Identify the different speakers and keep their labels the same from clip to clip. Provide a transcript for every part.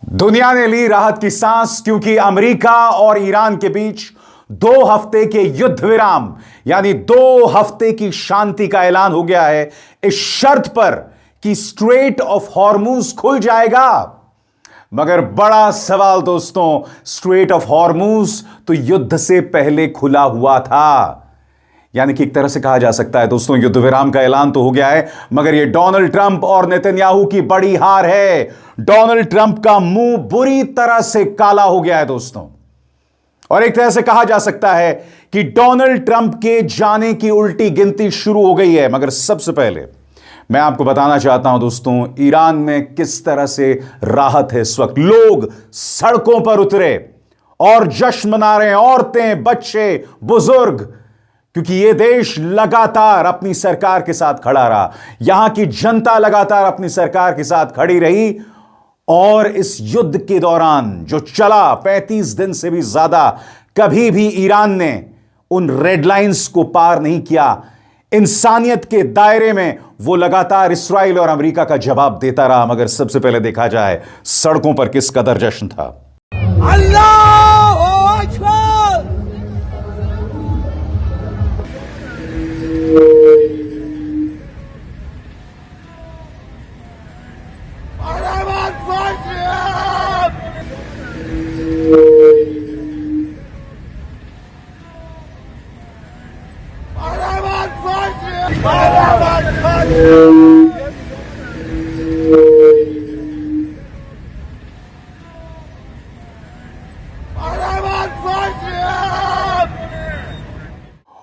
Speaker 1: दुनिया ने ली राहत की सांस क्योंकि अमेरिका और ईरान के बीच 2 हफ्ते के युद्ध विराम यानी 2 हफ्ते की शांति का ऐलान हो गया है इस शर्त पर कि स्ट्रेट ऑफ हॉर्मुज खुल जाएगा। मगर बड़ा सवाल दोस्तों, स्ट्रेट ऑफ हॉर्मुज तो युद्ध से पहले खुला हुआ था। यानी कि एक तरह से कहा जा सकता है दोस्तों, युद्ध विराम का ऐलान तो हो गया है मगर यह डोनाल्ड ट्रंप और नेतन्याहू की बड़ी हार है। डोनाल्ड ट्रंप का मुंह बुरी तरह से काला हो गया है दोस्तों, और एक तरह से कहा जा सकता है कि डोनाल्ड ट्रंप के जाने की उल्टी गिनती शुरू हो गई है। मगर सबसे पहले मैं आपको बताना चाहता हूं दोस्तों, ईरान में किस तरह से राहत है। इस वक्त लोग सड़कों पर उतरे और जश्न मना रहे हैं, औरतें, बच्चे, बुजुर्ग, क्योंकि यह देश लगातार अपनी सरकार के साथ खड़ा रहा। यहां की जनता लगातार अपनी सरकार के साथ खड़ी रही और इस युद्ध के दौरान जो चला 35 दिन से भी ज्यादा, कभी भी ईरान ने उन रेड लाइंस को पार नहीं किया। इंसानियत के दायरे में वो लगातार इस्राइल और अमेरिका का जवाब देता रहा। मगर सबसे पहले देखा जाए सड़कों पर किस कदर जश्न था।
Speaker 2: अल्लाहू अकबर।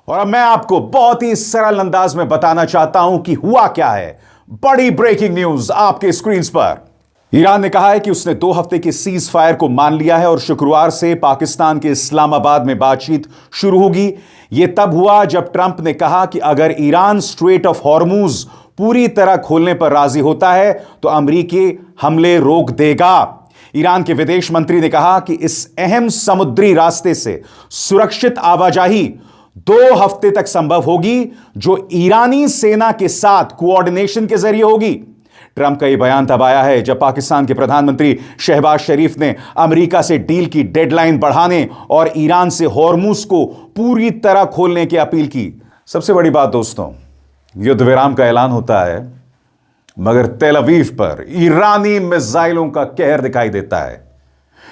Speaker 1: और अब मैं आपको बहुत ही सरल अंदाज में बताना चाहता हूं कि हुआ क्या है। बड़ी ब्रेकिंग न्यूज आपके स्क्रीन पर। ईरान ने कहा है कि उसने 2 हफ्ते के सीज फायर को मान लिया है और शुक्रवार से पाकिस्तान के इस्लामाबाद में बातचीत शुरू होगी। यह तब हुआ जब ट्रंप ने कहा कि अगर ईरान स्ट्रेट ऑफ हॉर्मुज पूरी तरह खोलने पर राजी होता है तो अमेरिकी हमले रोक देगा। ईरान के विदेश मंत्री ने कहा कि इस अहम समुद्री रास्ते से सुरक्षित आवाजाही 2 हफ्ते तक संभव होगी, जो ईरानी सेना के साथ कोऑर्डिनेशन के जरिए होगी। ट्रंप का यह बयान तब आया है जब पाकिस्तान के प्रधानमंत्री शहबाज शरीफ ने अमेरिका से डील की डेडलाइन बढ़ाने और ईरान से हॉर्मुज को पूरी तरह खोलने की अपील की। सबसे बड़ी बात दोस्तों, युद्ध विराम का ऐलान होता है मगर तेल अवीव पर ईरानी मिसाइलों का कहर दिखाई देता है।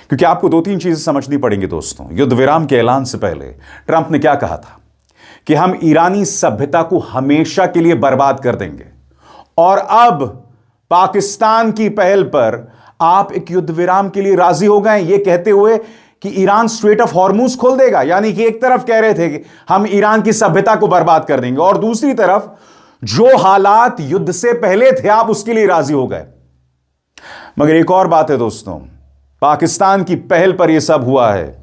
Speaker 1: क्योंकि आपको 2-3 चीजें समझनी पड़ेंगी दोस्तों। युद्ध विराम के ऐलान से पहले ट्रंप ने क्या कहा था कि हम ईरानी सभ्यता को हमेशा के लिए बर्बाद कर देंगे, और अब पाकिस्तान की पहल पर आप एक युद्ध विराम के लिए राजी हो गए, यह कहते हुए कि ईरान स्ट्रेट ऑफ हॉर्मुज खोल देगा। यानी कि एक तरफ कह रहे थे कि हम ईरान की सभ्यता को बर्बाद कर देंगे, और दूसरी तरफ जो हालात युद्ध से पहले थे आप उसके लिए राजी हो गए। मगर एक और बात है दोस्तों, पाकिस्तान की पहल पर यह सब हुआ है।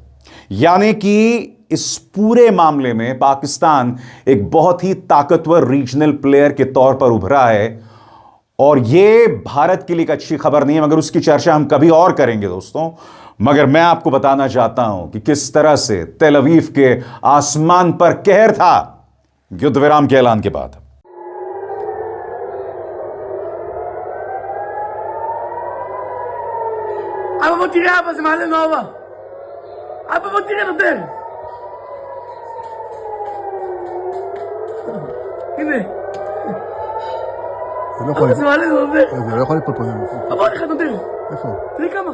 Speaker 1: यानी कि इस पूरे मामले में पाकिस्तान एक बहुत ही ताकतवर रीजनल प्लेयर के तौर पर उभरा है, और यह भारत के लिए एक अच्छी खबर नहीं है, मगर उसकी चर्चा हम कभी और करेंगे दोस्तों। मगर मैं आपको बताना चाहता हूं कि किस तरह से तेल अवीव के आसमान पर कहर था युद्ध विराम के ऐलान के बाद।
Speaker 2: Apa mau tirar apa semalam nova? Apa mau tirar hotel? Ini. Apa semalam hotel?
Speaker 3: לא יכול ליפול פה.
Speaker 2: Apa dekat hotel?
Speaker 3: איפה?
Speaker 2: Tadi kama?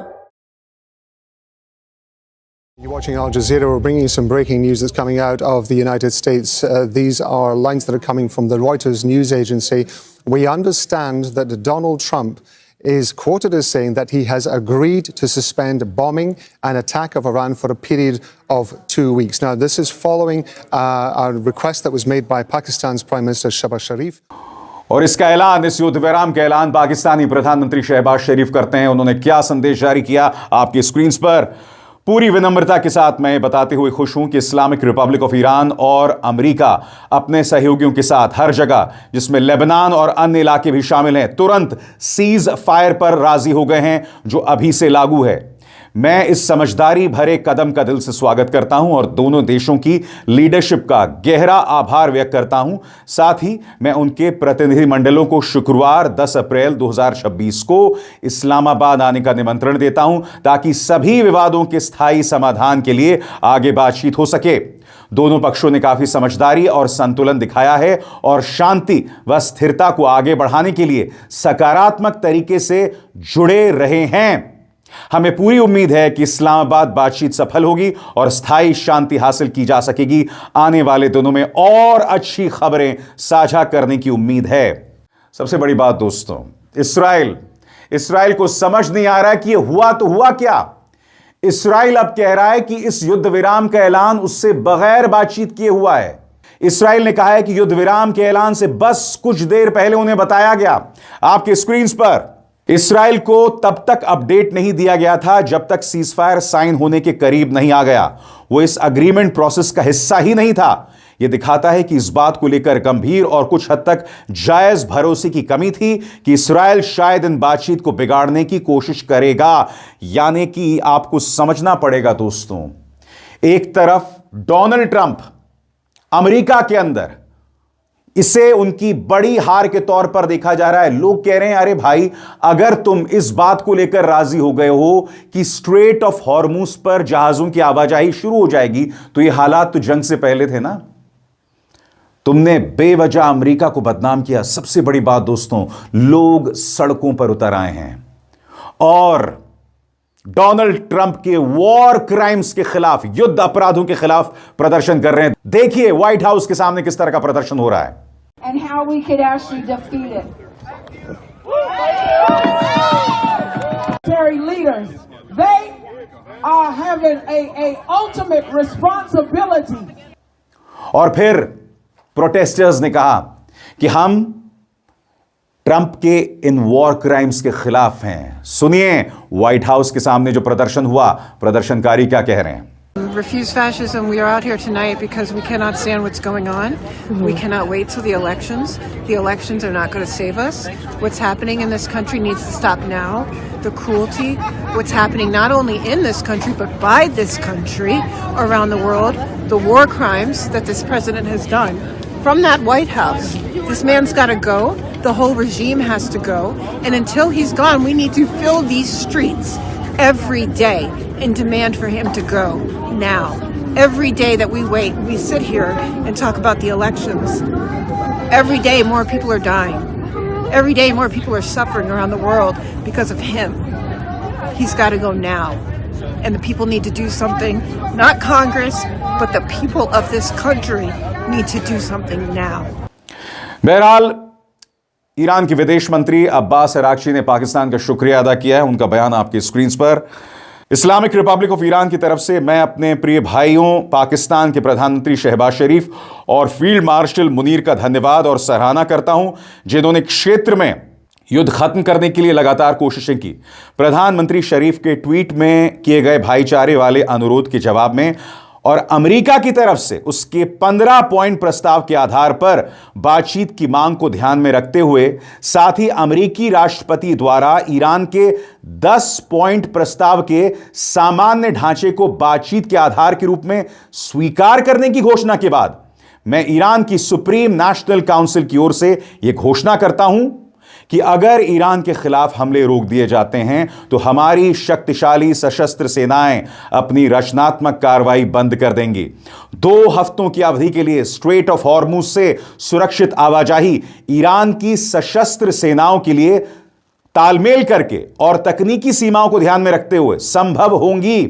Speaker 3: You're watching Al Jazeera. We're bringing you some breaking news that's coming out of the United States. These are lines that are coming from the Reuters news agency. We understand that Donald Trump is quoted as saying that he has agreed to suspend bombing and attack of Iran for a period of 2 weeks. Now, this is following a request that was made by Pakistan's Prime Minister Shehbaz Sharif.
Speaker 1: और इसका ऐलान, इस युद्ध विराम का ऐलान पाकिस्तानी प्रधानमंत्री शहबाज शरीफ करते हैं। उन्होंने क्या संदेश जारी किया आपकी स्क्रीन पर। पूरी विनम्रता के साथ मैं बताते हुए खुश हूं कि इस्लामिक रिपब्लिक ऑफ ईरान और अमेरिका अपने सहयोगियों के साथ हर जगह, जिसमें लेबनान और अन्य इलाके भी शामिल हैं, तुरंत सीज फायर पर राजी हो गए हैं, जो अभी से लागू है। मैं इस समझदारी भरे कदम का दिल से स्वागत करता हूं और दोनों देशों की लीडरशिप का गहरा आभार व्यक्त करता हूं। साथ ही मैं उनके प्रतिनिधिमंडलों को शुक्रवार 10 अप्रैल 2026 को इस्लामाबाद आने का निमंत्रण देता हूं ताकि सभी विवादों के स्थायी समाधान के लिए आगे बातचीत हो सके। दोनों पक्षों ने काफी समझदारी और संतुलन दिखाया है और शांति व स्थिरता को आगे बढ़ाने के लिए सकारात्मक तरीके से जुड़े रहे हैं। हमें पूरी उम्मीद है कि इस्लामाबाद बातचीत सफल होगी और स्थायी शांति हासिल की जा सकेगी। आने वाले दिनों में और अच्छी खबरें साझा करने की उम्मीद है। सबसे बड़ी बात दोस्तों, इस्राएल को समझ नहीं आ रहा है कि यह हुआ तो हुआ क्या। इस्राएल अब कह रहा है कि इस युद्ध विराम का ऐलान उससे बगैर बातचीत किए हुआ है। इस्राएल ने कहा है कि युद्ध विराम के ऐलान से बस कुछ देर पहले उन्हें बताया गया। आपके स्क्रीन पर इस्राएल को तब तक अपडेट नहीं दिया गया था जब तक सीजफायर साइन होने के करीब नहीं आ गया। वो इस अग्रीमेंट प्रोसेस का हिस्सा ही नहीं था। यह दिखाता है कि इस बात को लेकर गंभीर और कुछ हद तक जायज भरोसे की कमी थी कि इस्राएल शायद इन बातचीत को बिगाड़ने की कोशिश करेगा। यानी कि आपको समझना पड़ेगा दोस्तों, एक तरफ डोनाल्ड ट्रंप अमेरिका के अंदर, इसे उनकी बड़ी हार के तौर पर देखा जा रहा है। लोग कह रहे हैं अरे भाई, अगर तुम इस बात को लेकर राजी हो गए हो कि स्ट्रेट ऑफ हॉर्मुज पर जहाजों की आवाजाही शुरू हो जाएगी, तो ये हालात तो जंग से पहले थे ना। तुमने बेवजह अमेरिका को बदनाम किया। सबसे बड़ी बात दोस्तों, लोग सड़कों पर उतर आए हैं और डोनाल्ड ट्रंप के वॉर क्राइम्स के खिलाफ, युद्ध अपराधों के खिलाफ प्रदर्शन कर रहे हैं। देखिए व्हाइट हाउस के सामने किस तरह का प्रदर्शन हो रहा है।
Speaker 4: And how we could actually defeat it. Military leaders, they are having a ultimate responsibility.
Speaker 1: और फिर प्रोटेस्टर्स ने कहा कि हम ट्रंप के इन वॉर क्राइम्स के खिलाफ हैं। सुनिए व्हाइट हाउस के सामने जो प्रदर्शन हुआ, प्रदर्शनकारी क्या कह रहे हैं।
Speaker 5: Refuse fascism. We are out here tonight because we cannot stand what's going on. We cannot wait till the elections. The elections are not going to save us. What's happening in this country needs to stop now. The cruelty, what's happening not only in this country but by this country around the world, the war crimes that this president has done from that White House. This man's got to go. The whole regime has to go. And until he's gone, we need to fill these streets every day and demand for him to go now. Every day that we wait, we sit here and talk about the elections. Every day more people are dying. Every day more people are suffering around the world because of him. He's got to go now. And the people need to do something. Not Congress, but the people of this country need to do something now.
Speaker 1: बहरहाल Iran के विदेश मंत्री Abbas Araghchi ने पाकिस्तान का शुक्रिया अदा किया है। उनका बयान आपकी स्क्रीन पर। इस्लामिक रिपब्लिक ऑफ ईरान की तरफ से मैं अपने प्रिय भाइयों पाकिस्तान के प्रधानमंत्री शहबाज शरीफ और फील्ड मार्शल मुनीर का धन्यवाद और सराहना करता हूं, जिन्होंने क्षेत्र में युद्ध खत्म करने के लिए लगातार कोशिशें की। प्रधानमंत्री शरीफ के ट्वीट में किए गए भाईचारे वाले अनुरोध के जवाब में और अमेरिका की तरफ से उसके 15 पॉइंट प्रस्ताव के आधार पर बातचीत की मांग को ध्यान में रखते हुए, साथ ही अमेरिकी राष्ट्रपति द्वारा ईरान के 10 पॉइंट प्रस्ताव के सामान्य ढांचे को बातचीत के आधार के रूप में स्वीकार करने की घोषणा के बाद, मैं ईरान की सुप्रीम नेशनल काउंसिल की ओर से यह घोषणा करता हूं कि अगर ईरान के खिलाफ हमले रोक दिए जाते हैं तो हमारी शक्तिशाली सशस्त्र सेनाएं अपनी रचनात्मक कार्रवाई बंद कर देंगी। 2 हफ्तों की अवधि के लिए स्ट्रेट ऑफ हॉर्मुज से सुरक्षित आवाजाही ईरान की सशस्त्र सेनाओं के लिए तालमेल करके और तकनीकी सीमाओं को ध्यान में रखते हुए संभव होंगी।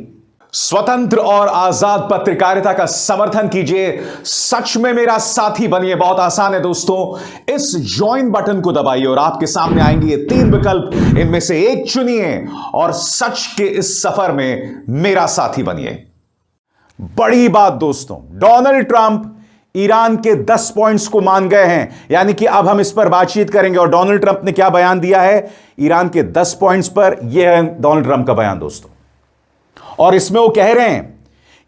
Speaker 1: स्वतंत्र और आजाद पत्रकारिता का समर्थन कीजिए, सच में मेरा साथी बनिए। बहुत आसान है दोस्तों, इस ज्वाइन बटन को दबाइए और आपके सामने आएंगे ये 3 विकल्प, इनमें से एक चुनिए और सच के इस सफर में मेरा साथी बनिए। बड़ी बात दोस्तों, डोनाल्ड ट्रंप ईरान के 10 पॉइंट्स को मान गए हैं, यानी कि अब हम इस पर बातचीत करेंगे। और डोनाल्ड ट्रंप ने क्या बयान दिया है ईरान के 10 पॉइंट्स पर? यह है डोनाल्ड ट्रंप का बयान दोस्तों, और इसमें वो कह रहे हैं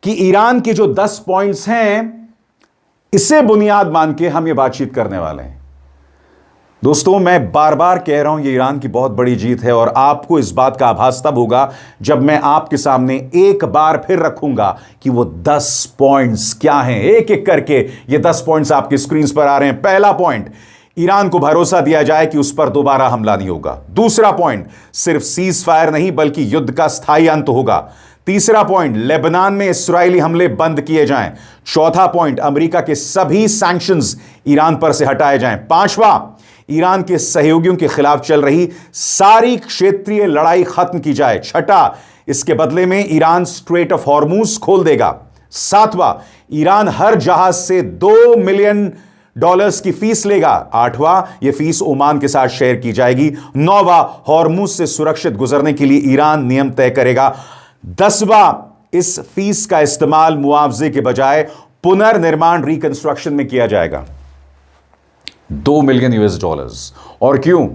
Speaker 1: कि ईरान के जो 10 पॉइंट्स हैं, इसे बुनियाद मान के हम ये बातचीत करने वाले हैं। दोस्तों, मैं बार बार कह रहा हूं ये ईरान की बहुत बड़ी जीत है और आपको इस बात का आभास तब होगा जब मैं आपके सामने एक बार फिर रखूंगा कि वो 10 पॉइंट्स क्या हैं। एक एक करके ये 10 पॉइंट्स आपकी स्क्रीन पर आ रहे हैं। पहला पॉइंट, ईरान को भरोसा दिया जाए कि उस पर दोबारा हमला नहीं होगा। दूसरा पॉइंट, सिर्फ सीज फायर नहीं बल्कि युद्ध का स्थायी अंत होगा। तीसरा पॉइंट, लेबनान में इस्राएली हमले बंद किए जाएं। चौथा पॉइंट, अमेरिका के सभी सैंक्शंस ईरान पर से हटाए जाएं। पांचवा, ईरान के सहयोगियों के खिलाफ चल रही सारी क्षेत्रीय लड़ाई खत्म की जाए। छठा, इसके बदले में ईरान स्ट्रेट ऑफ हॉर्मूज खोल देगा। सातवां, ईरान हर जहाज से $2 मिलियन की फीस लेगा। आठवां, यह फीस ओमान के साथ शेयर की जाएगी। नौवां, हॉर्मूज से सुरक्षित गुजरने के लिए ईरान नियम तय करेगा। 10वां, इस फीस का इस्तेमाल मुआवजे के बजाय पुनर्निर्माण रिकंस्ट्रक्शन में किया जाएगा। $2 मिलियन। और क्यों?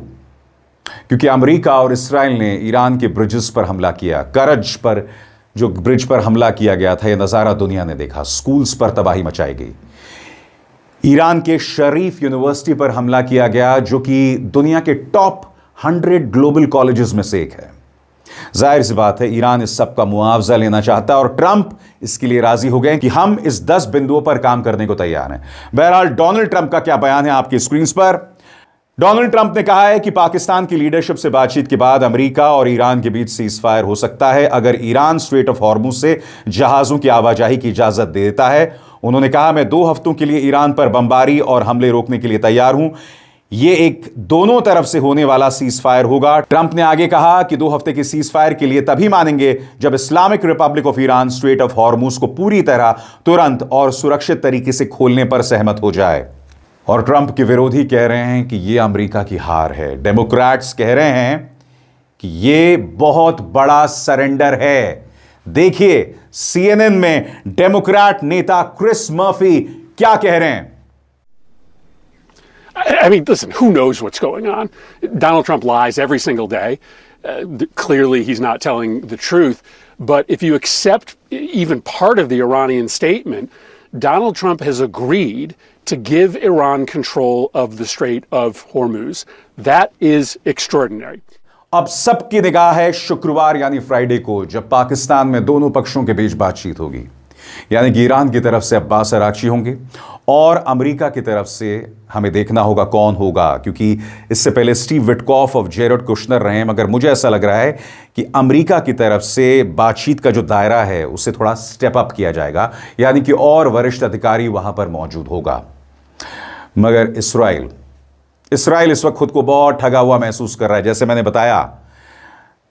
Speaker 1: क्योंकि अमेरिका और इस्राएल ने ईरान के ब्रिजेस पर हमला किया। करज पर जो ब्रिज पर हमला किया गया था, यह नजारा दुनिया ने देखा। स्कूल्स पर तबाही मचाई गई। ईरान के शरीफ यूनिवर्सिटी पर हमला किया गया, जो कि दुनिया के टॉप 100 ग्लोबल कॉलेजेस में से एक है। जाहिर सी बात है, ईरान इस सब का मुआवजा लेना चाहता है और ट्रंप इसके लिए राजी हो गए कि हम इस 10 बिंदुओं पर काम करने को तैयार हैं। बहरहाल, डोनाल्ड ट्रंप का क्या बयान है आपकी स्क्रीन पर। डोनाल्ड ट्रंप ने कहा है कि पाकिस्तान की लीडरशिप से बातचीत के बाद अमेरिका और ईरान के बीच सीज फायर हो सकता है अगर ईरान स्ट्रेट ऑफ हॉर्मूज से जहाजों की आवाजाही की इजाजत दे देता है। उन्होंने कहा, मैं 2 हफ्तों के लिए ईरान पर बमबारी और हमले रोकने के लिए तैयार हूं। यह एक दोनों तरफ से होने वाला सीज फायर होगा। ट्रंप ने आगे कहा कि 2 हफ्ते के सीज फायर के लिए तभी मानेंगे जब Islamic Republic of Iran straight of Hormuz को पूरी तरह, तुरंत और सुरक्षित तरीके से खोलने पर सहमत हो जाए। और ट्रंप के विरोधी कह रहे हैं कि यह अमेरिका की हार है। डेमोक्रेट्स कह रहे हैं कि यह बहुत बड़ा सरेंडर है। देखिए CNN में डेमोक्रेट नेता क्रिस मर्फी क्या कह रहे हैं।
Speaker 6: I mean, listen, who knows what's going on? Donald Trump lies every single day. Clearly, he's not telling the truth. But if you accept even part of the Iranian statement, Donald Trump has agreed to give Iran control of the Strait of Hormuz. That is extraordinary.
Speaker 1: अब सबकी निगाह है शुक्रवार यानी Friday को, जब पाकिस्तान में दोनों पक्षों के बीच बातचीत होगी। यानी कि ईरान की तरफ से अब्बास अराक्ची होंगे और अमेरिका की तरफ से हमें देखना होगा कौन होगा, क्योंकि इससे पहले स्टीव विटकॉफ और जेरेड कुशनर रहे हैं। मगर मुझे ऐसा लग रहा है कि अमेरिका की तरफ से बातचीत का जो दायरा है उसे थोड़ा स्टेप अप किया जाएगा, यानी कि और वरिष्ठ अधिकारी वहां पर मौजूद होगा। मगर इसराइल इस वक्त खुद को बहुत ठगा हुआ महसूस कर रहा है। जैसे मैंने बताया,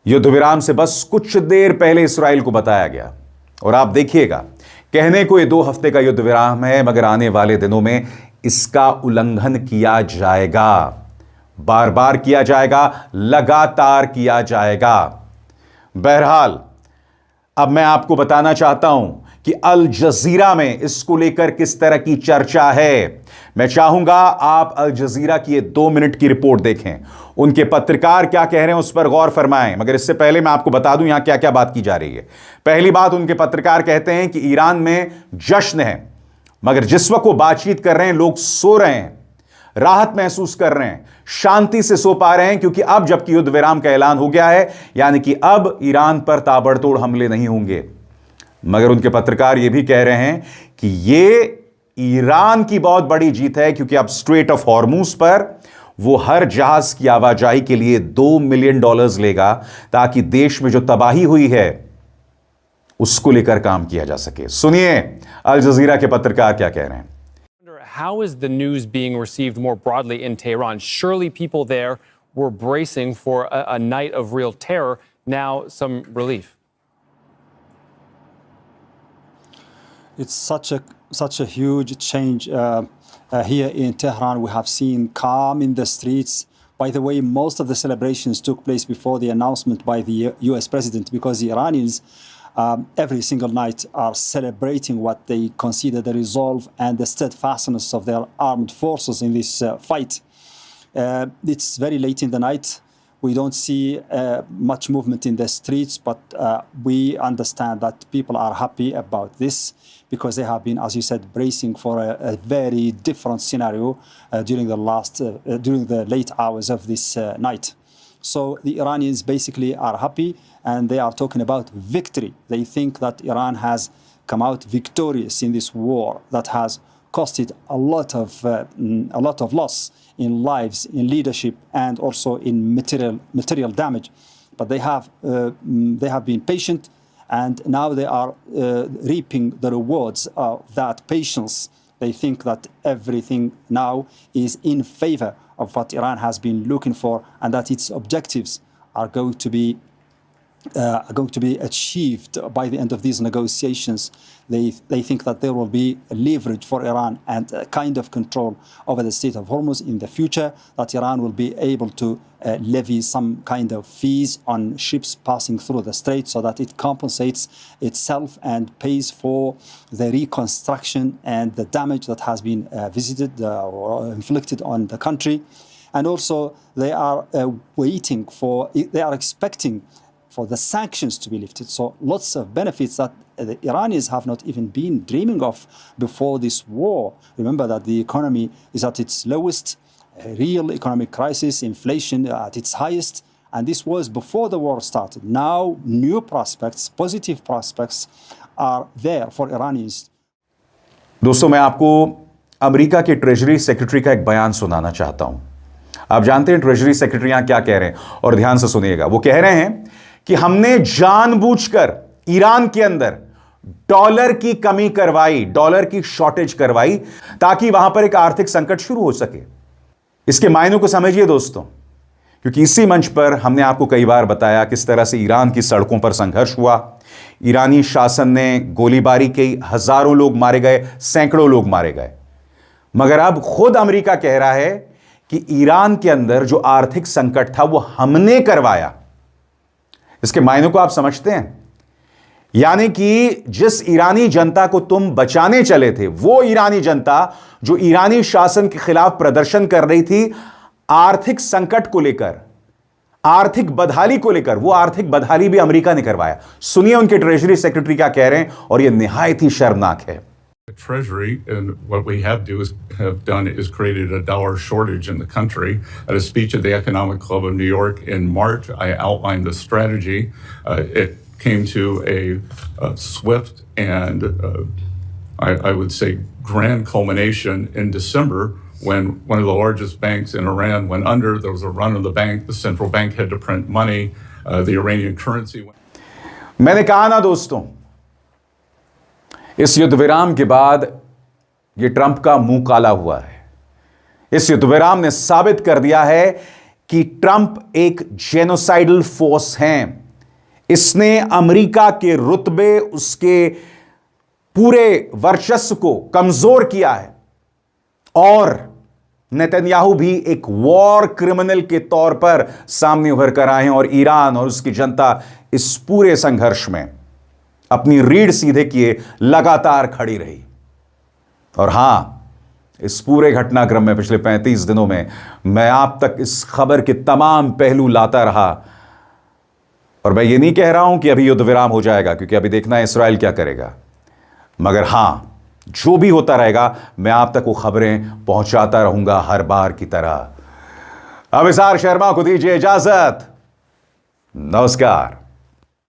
Speaker 1: युद्ध विराम से बस कुछ देर पहले इसराइल को बताया गया, और आप देखिएगा, कहने को ये 2 हफ्ते का युद्ध विराम है, मगर आने वाले दिनों में इसका उल्लंघन किया जाएगा, बार बार किया जाएगा, लगातार किया जाएगा। बहरहाल, अब मैं आपको बताना चाहता हूं कि अल जजीरा में इसको लेकर किस तरह की चर्चा है। मैं चाहूंगा आप अल जजीरा की ये 2 मिनट की रिपोर्ट देखें, उनके पत्रकार क्या कह रहे हैं उस पर गौर फरमाएं। मगर इससे पहले मैं आपको बता दूं यहां क्या क्या बात की जा रही है। पहली बात, उनके पत्रकार कहते हैं कि ईरान में जश्न है, मगर जिस वक्त वो बातचीत कर रहे हैं लोग सो रहे हैं, राहत महसूस कर रहे हैं, शांति से सो पा रहे हैं, क्योंकि अब जबकि युद्ध विराम का ऐलान हो गया है, यानी कि अब ईरान पर ताबड़तोड़ हमले नहीं होंगे। मगर उनके पत्रकार यह भी कह रहे हैं कि यह ईरान की बहुत बड़ी जीत है, क्योंकि अब स्ट्रेट ऑफ हॉर्मूज पर वो हर जहाज की आवाजाही के लिए $2 मिलियन लेगा, ताकि देश में जो तबाही हुई है उसको लेकर काम किया जा सके। सुनिए अल जजीरा के पत्रकार क्या कह रहे हैं।
Speaker 7: How is the news being received more broadly in Tehran? Surely people there were bracing for a night of real terror. Now some relief.
Speaker 8: It's such a huge change here in Tehran. We have seen calm in the streets. By the way, most of the celebrations took place before the announcement by the U.S. president, because the Iranians every single night are celebrating what they consider the resolve and the steadfastness of their armed forces in this fight. It's very late in the night. We don't see much movement in the streets, but we understand that people are happy about this because they have been, as you said, bracing for a very different scenario during the late hours of this night. So the Iranians basically are happy, and they are talking about victory. They think that Iran has come out victorious in this war that has costed a lot of loss in lives, in leadership, and also in material damage. But they have been patient, and now they are reaping the rewards of that patience. They think that everything now is in favor of what Iran has been looking for, and that its objectives are going to be achieved by the end of these negotiations. They think that there will be a leverage for Iran and a kind of control over the Strait of Hormuz in the future, that Iran will be able to levy some kind of fees on ships passing through the strait so that it compensates itself and pays for the reconstruction and the damage that has been visited or inflicted on the country. And also they are expecting for the sanctions to be lifted. So lots of benefits that the Iranians have not even been dreaming of before this war. Remember that the economy is at its lowest, real economic crisis, inflation at its highest, and this was before the war started. Now new prospects, positive prospects are there for Iranians.
Speaker 1: दोस्तों, मैं आपको America के treasury secretary का एक बयान सुनाना चाहता हूं। आप जानते हैं ट्रेजरी सेक्रेटरी यहां क्या कह रहे हैं, और ध्यान से सुनिएगा। वो कह रहे हैं कि हमने जानबूझकर ईरान के अंदर डॉलर की कमी करवाई, डॉलर की शॉर्टेज करवाई, ताकि वहां पर एक आर्थिक संकट शुरू हो सके। इसके मायनों को समझिए दोस्तों, क्योंकि इसी मंच पर हमने आपको कई बार बताया किस तरह से ईरान की सड़कों पर संघर्ष हुआ। ईरानी शासन ने गोलीबारी की, हजारों लोग मारे गए, सैकड़ों लोग मारे गए। मगर अब खुद अमेरिका कह रहा है कि ईरान के अंदर जो आर्थिक संकट था वो हमने करवाया। इसके मायनों को आप समझते हैं? यानी कि जिस ईरानी जनता को तुम बचाने चले थे, वो ईरानी जनता जो ईरानी शासन के खिलाफ प्रदर्शन कर रही थी आर्थिक संकट को लेकर, आर्थिक बदहाली को लेकर, वो आर्थिक बदहाली भी अमेरिका ने करवाया। सुनिए उनके ट्रेजरी सेक्रेटरी क्या कह रहे हैं, और यह निहायत ही शर्मनाक है।
Speaker 9: Treasury, and what we have done is created a dollar shortage in the country. At a speech at the Economic Club of New York in March, I outlined the strategy. It came to a swift and I would say grand culmination in December when one of the largest banks in Iran went under. There was a run of the bank. The central bank had to print money. The Iranian currency went.
Speaker 1: मैंने कहा ना दोस्तों, इस युद्ध विराम के बाद यह ट्रंप का मुंह काला हुआ है। इस युद्ध विराम ने साबित कर दिया है कि ट्रंप एक जेनोसाइडल फोर्स हैं। इसने अमेरिका के रुतबे, उसके पूरे वर्चस्व को कमजोर किया है, और नेतन्याहू भी एक वॉर क्रिमिनल के तौर पर सामने उभर कर आए हैं, और ईरान और उसकी जनता इस पूरे संघर्ष में अपनी रीढ़ सीधे किए लगातार खड़ी रही। और हां, इस पूरे घटनाक्रम में पिछले 35 दिनों में मैं आप तक इस खबर के तमाम पहलू लाता रहा, और मैं ये नहीं कह रहा हूं कि अभी युद्ध विराम हो जाएगा, क्योंकि अभी देखना है इस्राएल क्या करेगा। मगर हां, जो भी होता रहेगा मैं आप तक वो खबरें पहुंचाता रहूंगा हर बार की तरह। अब इज़हार शर्मा को दीजिए इजाजत। नमस्कार।